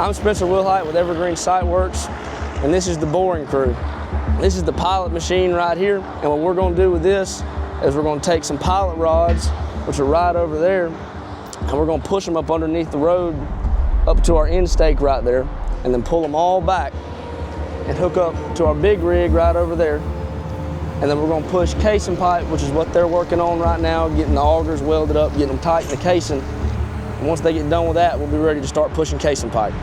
I'm Spencer Wilhite with Evergreen Site Works, and this is the boring crew. This is the pilot machine right here, and what we're going to do with this is we're going to take some pilot rods, which are right over there, and we're going to push them up underneath the road up to our end stake right there, and then pull them all back and hook up to our big rig right over there. And then we're going to push casing pipe, which is what they're working on right now, getting the augers welded up, getting them tight in the casing. And once they get done with that, we'll be ready to start pushing casing pipe.